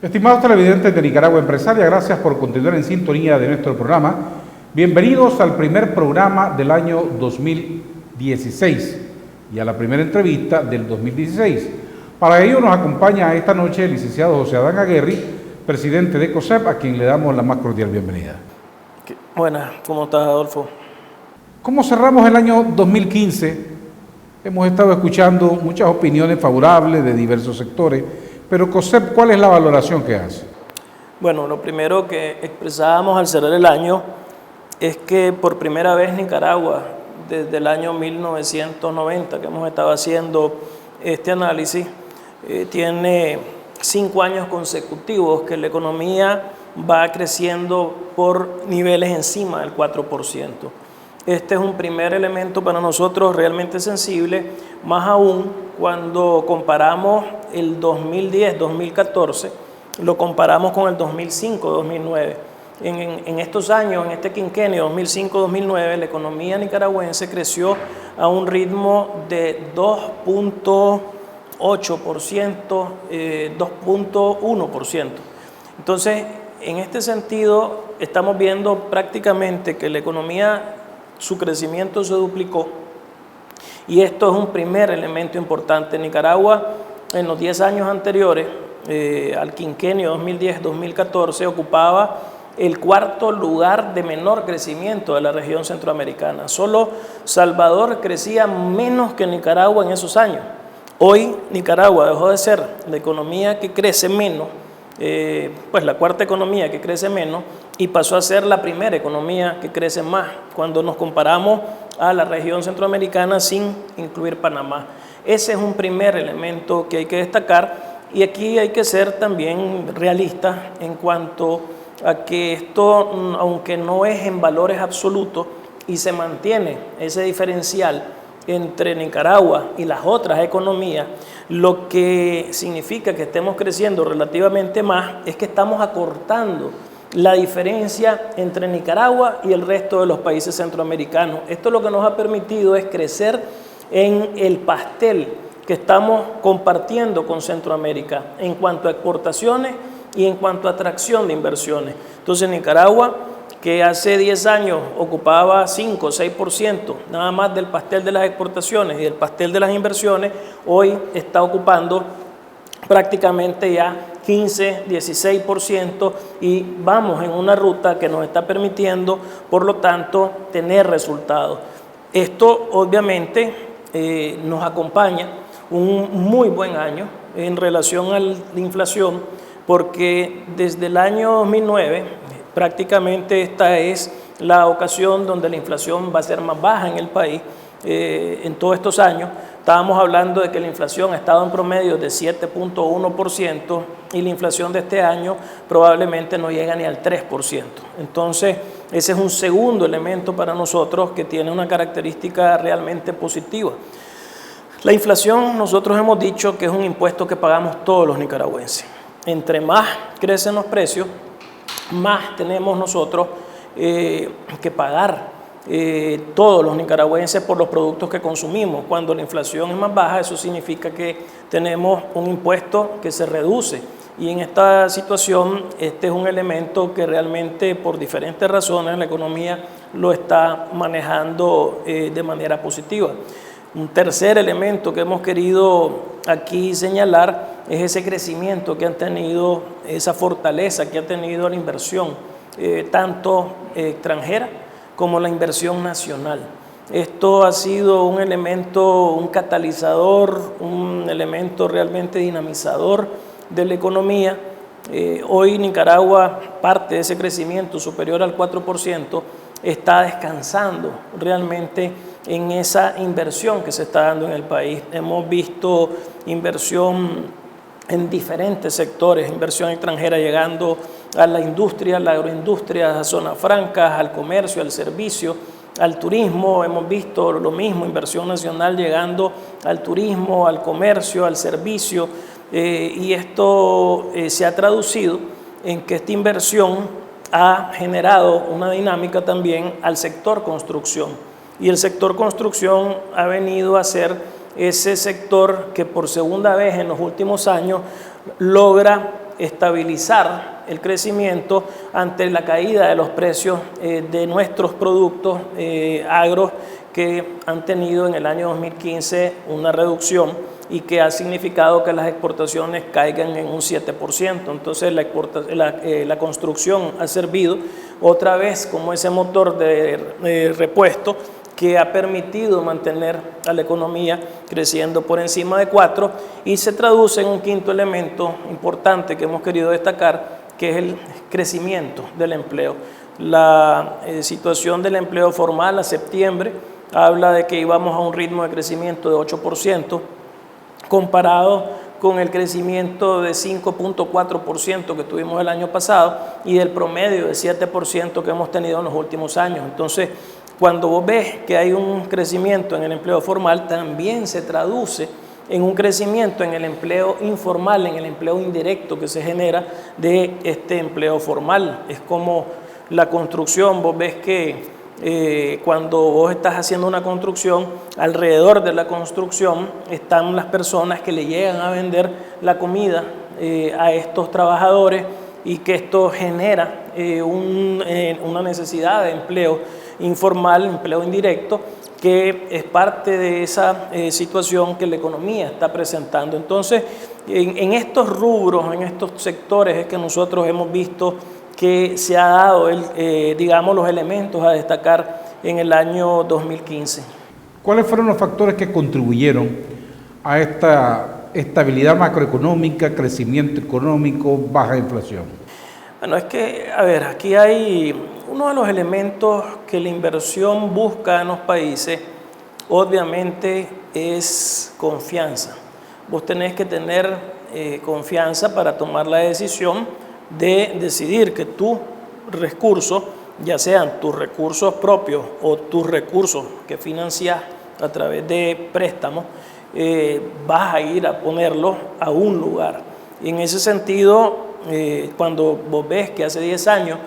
Estimados televidentes de Nicaragua Empresaria, gracias por continuar en sintonía de nuestro programa. Bienvenidos al primer programa del año 2016 y a la primera entrevista del 2016. Para ello nos acompaña esta noche el licenciado José Adán Aguerri, presidente de COSEP, a quien le damos la más cordial bienvenida. Buenas, ¿cómo estás, Adolfo? ¿Cómo cerramos el año 2015? Hemos estado escuchando muchas opiniones favorables de diversos sectores, pero COSEP, ¿cuál es la valoración que hace? Bueno, lo primero que expresábamos al cerrar el año es que por primera vez Nicaragua, desde el año 1990 que hemos estado haciendo este análisis, tiene 5 años consecutivos que la economía va creciendo por niveles encima del 4%. Este es un primer elemento para nosotros realmente sensible, más aún cuando comparamos el 2010-2014, lo comparamos con el 2005-2009. En estos años, en este quinquenio 2005-2009, la economía nicaragüense creció a un ritmo de 2.8%, 2.1%. Entonces, en este sentido, estamos viendo prácticamente que la economía, su crecimiento se duplicó, y esto es un primer elemento importante. Nicaragua, en los 10 años anteriores, al quinquenio 2010-2014, ocupaba el 4º lugar de menor crecimiento de la región centroamericana. Solo Salvador crecía menos que Nicaragua en esos años. Hoy Nicaragua dejó de ser la economía que crece menos, pues la 4ª economía que crece menos, y pasó a ser la primera economía que crece más cuando nos comparamos a la región centroamericana sin incluir Panamá. Ese es un primer elemento que hay que destacar, y aquí hay que ser también realistas en cuanto a que esto, aunque no es en valores absolutos y se mantiene ese diferencial entre Nicaragua y las otras economías, lo que significa que estemos creciendo relativamente más es que estamos acortando la diferencia entre Nicaragua y el resto de los países centroamericanos. Esto lo que nos ha permitido es crecer en el pastel que estamos compartiendo con Centroamérica en cuanto a exportaciones y en cuanto a atracción de inversiones. Entonces Nicaragua, que hace 10 años ocupaba 5 o 6% nada más del pastel de las exportaciones y del pastel de las inversiones, hoy está ocupando prácticamente ya 15, 16%, y vamos en una ruta que nos está permitiendo, por lo tanto, tener resultados. Esto obviamente nos acompaña un muy buen año en relación a la inflación, porque desde el año 2009 prácticamente esta es la ocasión donde la inflación va a ser más baja en el país. En todos estos años estábamos hablando de que la inflación ha estado en promedio de 7.1%, y la inflación de este año probablemente no llega ni al 3%. Entonces, ese es un segundo elemento para nosotros que tiene una característica realmente positiva. La inflación, nosotros hemos dicho que es un impuesto que pagamos todos los nicaragüenses. Entre más crecen los precios, más tenemos nosotros que pagar todos los nicaragüenses por los productos que consumimos. Cuando la inflación es más baja, eso significa que tenemos un impuesto que se reduce, y en esta situación este es un elemento que realmente por diferentes razones la economía lo está manejando de manera positiva. Un tercer elemento que hemos querido aquí señalar es ese crecimiento que han tenido, esa fortaleza que ha tenido la inversión, tanto extranjera como la inversión nacional. Esto ha sido un elemento, un catalizador, un elemento realmente dinamizador de la economía. Hoy Nicaragua, parte de ese crecimiento superior al 4%, está descansando realmente en esa inversión que se está dando en el país. Hemos visto inversión en diferentes sectores, inversión extranjera llegando a la industria, a la agroindustria, a zonas francas, al comercio, al servicio, al turismo. Hemos visto lo mismo, inversión nacional llegando al turismo, al comercio, al servicio, y esto se ha traducido en que esta inversión ha generado una dinámica también al sector construcción, y el sector construcción ha venido a ser ese sector que por segunda vez en los últimos años logra estabilizar el crecimiento ante la caída de los precios de nuestros productos agros que han tenido en el año 2015 una reducción y que ha significado que las exportaciones caigan en un 7%. Entonces la construcción ha servido otra vez como ese motor de repuesto que ha permitido mantener a la economía creciendo por encima de 4 y se traduce en un quinto elemento importante que hemos querido destacar, que es el crecimiento del empleo. La situación del empleo formal a septiembre habla de que íbamos a un ritmo de crecimiento de 8%, comparado con el crecimiento de 5.4% que tuvimos el año pasado y del promedio de 7% que hemos tenido en los últimos años. Entonces, cuando vos ves que hay un crecimiento en el empleo formal, también se traduce en un crecimiento en el empleo informal, en el empleo indirecto que se genera de este empleo formal. Es como la construcción, vos ves que cuando vos estás haciendo una construcción, alrededor de la construcción están las personas que le llegan a vender la comida a estos trabajadores y que esto genera una necesidad de empleo informal, empleo indirecto, que es parte de esa situación que la economía está presentando. Entonces, en estos rubros, en estos sectores es que nosotros hemos visto que se ha dado, digamos, los elementos a destacar en el año 2015. ¿Cuáles fueron los factores que contribuyeron a esta estabilidad macroeconómica, crecimiento económico, baja inflación? Bueno, es que, a ver, aquí hay uno de los elementos que la inversión busca en los países, obviamente, es confianza. Vos tenés que tener confianza para tomar la decisión de decidir que tus recursos, ya sean tus recursos propios o tus recursos que financias a través de préstamos, vas a ir a ponerlos a un lugar. Y en ese sentido, cuando vos ves que hace 10 años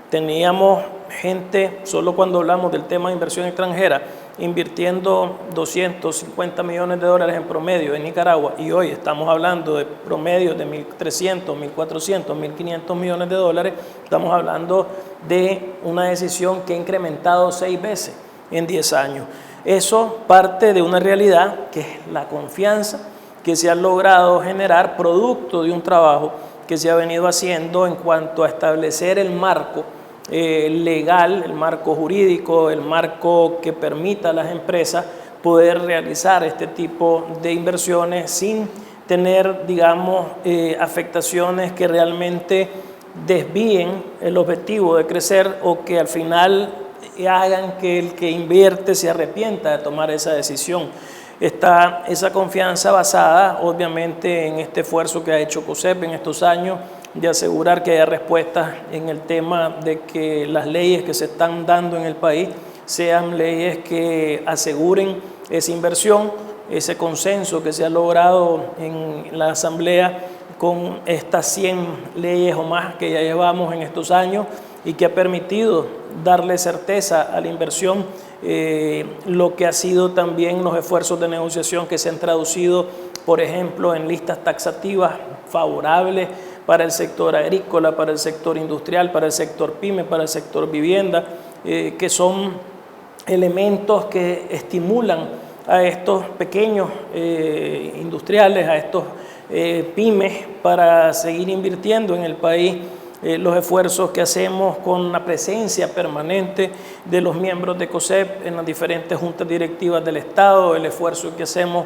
teníamos gente, solo cuando hablamos del tema de inversión extranjera, invirtiendo 250 millones de dólares en promedio en Nicaragua, y hoy estamos hablando de promedios de 1.300, 1.400, 1.500 millones de dólares, estamos hablando de una decisión que ha incrementado 6 veces en 10 años. Eso parte de una realidad que es la confianza que se ha logrado generar producto de un trabajo que se ha venido haciendo en cuanto a establecer el marco legal, el marco jurídico, el marco que permita a las empresas poder realizar este tipo de inversiones sin tener, digamos, afectaciones que realmente desvíen el objetivo de crecer o que al final hagan que el que invierte se arrepienta de tomar esa decisión. Está esa confianza basada, obviamente, en este esfuerzo que ha hecho COSEP en estos años de asegurar que haya respuestas en el tema de que las leyes que se están dando en el país sean leyes que aseguren esa inversión, ese consenso que se ha logrado en la Asamblea con estas 100 leyes o más que ya llevamos en estos años y que ha permitido darle certeza a la inversión, lo que ha sido también los esfuerzos de negociación que se han traducido, por ejemplo, en listas taxativas favorables para el sector agrícola, para el sector industrial, para el sector pyme, para el sector vivienda, que son elementos que estimulan a estos pequeños industriales, a estos pymes para seguir invirtiendo en el país. Los esfuerzos que hacemos con la presencia permanente de los miembros de COSEP en las diferentes juntas directivas del Estado, el esfuerzo que hacemos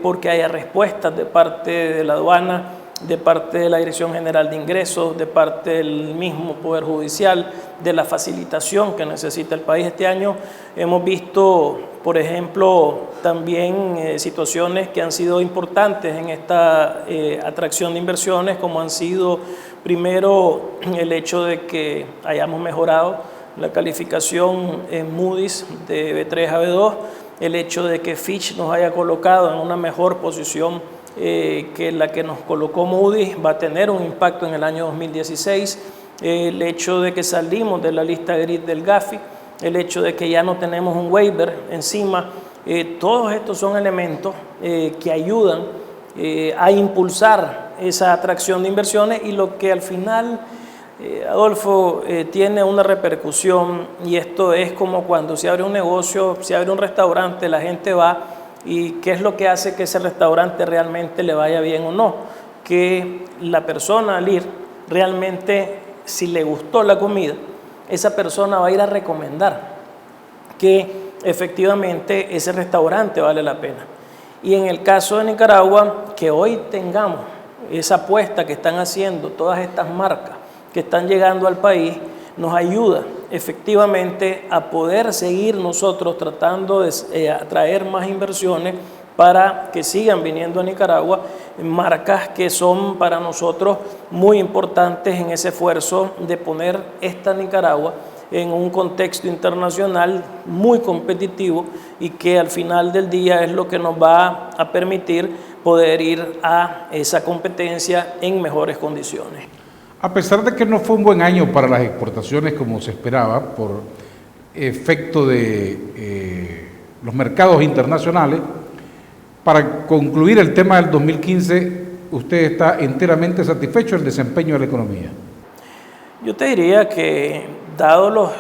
porque haya respuestas de parte de la aduana, de parte de la Dirección General de Ingresos, de parte del mismo Poder Judicial, de la facilitación que necesita el país. Este año hemos visto, por ejemplo, también situaciones que han sido importantes en esta atracción de inversiones, como han sido, primero, el hecho de que hayamos mejorado la calificación en Moody's de B3 a B2, el hecho de que Fitch nos haya colocado en una mejor posición que la que nos colocó Moody's, va a tener un impacto en el año 2016, el hecho de que salimos de la lista gris del Gafi, el hecho de que ya no tenemos un waiver encima, todos estos son elementos que ayudan a impulsar esa atracción de inversiones y lo que al final, Adolfo, tiene una repercusión, y esto es como cuando se abre un negocio, se abre un restaurante, la gente va y ¿qué es lo que hace que ese restaurante realmente le vaya bien o no? Que la persona al ir realmente, si le gustó la comida, esa persona va a ir a recomendar que efectivamente ese restaurante vale la pena. Y en el caso de Nicaragua, que hoy tengamos esa apuesta que están haciendo todas estas marcas que están llegando al país, nos ayuda efectivamente a poder seguir nosotros tratando de atraer más inversiones para que sigan viniendo a Nicaragua, marcas que son para nosotros muy importantes en ese esfuerzo de poner esta Nicaragua en un contexto internacional muy competitivo y que al final del día es lo que nos va a permitir poder ir a esa competencia en mejores condiciones. A pesar de que no fue un buen año para las exportaciones como se esperaba por efecto de los mercados internacionales, para concluir el tema del 2015, ¿usted está enteramente satisfecho del desempeño de la economía? Yo te diría que, dado los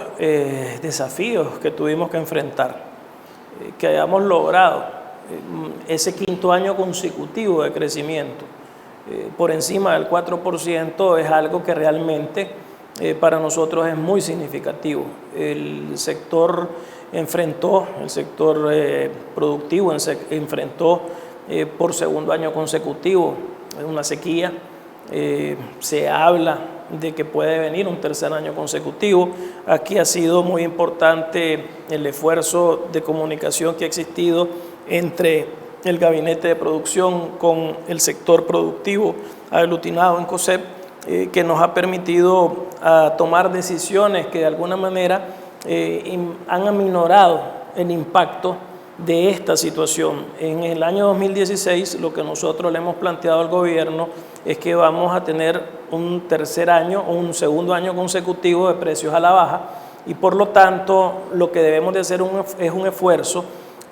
desafíos que tuvimos que enfrentar, que hayamos logrado ese quinto año consecutivo de crecimiento por encima del 4%, es algo que realmente para nosotros es muy significativo. El sector productivo enfrentó por segundo año consecutivo una sequía. Se habla de que puede venir un tercer año consecutivo. Aquí ha sido muy importante el esfuerzo de comunicación que ha existido entre el gabinete de producción con el sector productivo aglutinado en COSEP, que nos ha permitido tomar decisiones que de alguna manera han aminorado el impacto de esta situación. En el año 2016, lo que nosotros le hemos planteado al gobierno es que vamos a tener un tercer año o un segundo año consecutivo de precios a la baja, y por lo tanto lo que debemos de hacer es un esfuerzo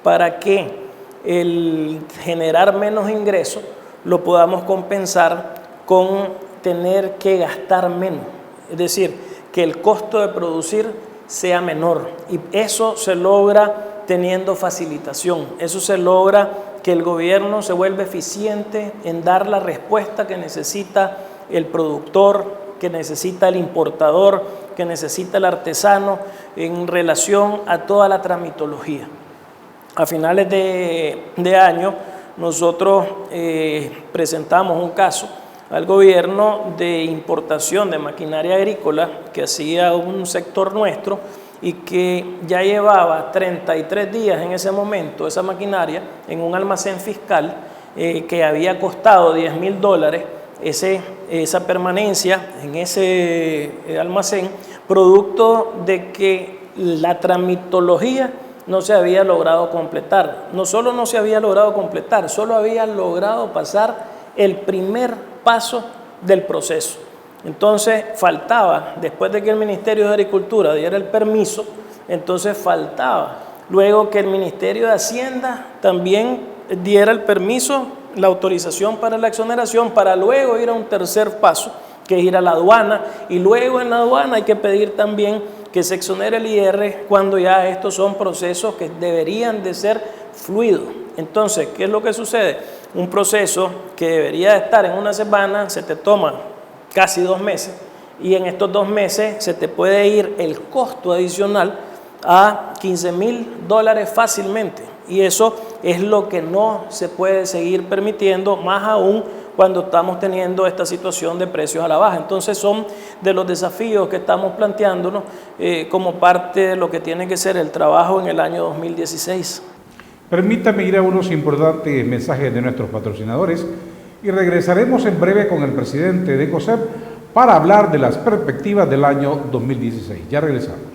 para que el generar menos ingresos lo podamos compensar con tener que gastar menos, es decir, que el costo de producir sea menor, y eso se logra teniendo facilitación, eso se logra que el gobierno se vuelva eficiente en dar la respuesta que necesita el productor, que necesita el importador, que necesita el artesano en relación a toda la tramitología. A finales de año nosotros presentamos un caso al gobierno de importación de maquinaria agrícola que hacía un sector nuestro y que ya llevaba 33 días en ese momento esa maquinaria en un almacén fiscal que había costado $10,000 esa permanencia en ese almacén, producto de que la tramitología no se había logrado completar. No solo no se había logrado completar, solo había logrado pasar el primer paso del proceso. Entonces faltaba, después de que el Ministerio de Agricultura diera el permiso, entonces faltaba luego que el Ministerio de Hacienda también diera el permiso, la autorización para la exoneración, para luego ir a un tercer paso, que es ir a la aduana, y luego en la aduana hay que pedir también que se exonere el IR cuando ya estos son procesos que deberían de ser fluidos. Entonces, ¿qué es lo que sucede? Un proceso que debería de estar en una semana se te toma casi 2 meses, y en estos 2 meses se te puede ir el costo adicional a $15,000 fácilmente, y eso es lo que no se puede seguir permitiendo, más aún cuando estamos teniendo esta situación de precios a la baja. Entonces son de los desafíos que estamos planteándonos como parte de lo que tiene que ser el trabajo en el año 2016. Permítame ir a unos importantes mensajes de nuestros patrocinadores y regresaremos en breve con el presidente de COSEP para hablar de las perspectivas del año 2016. Ya regresamos.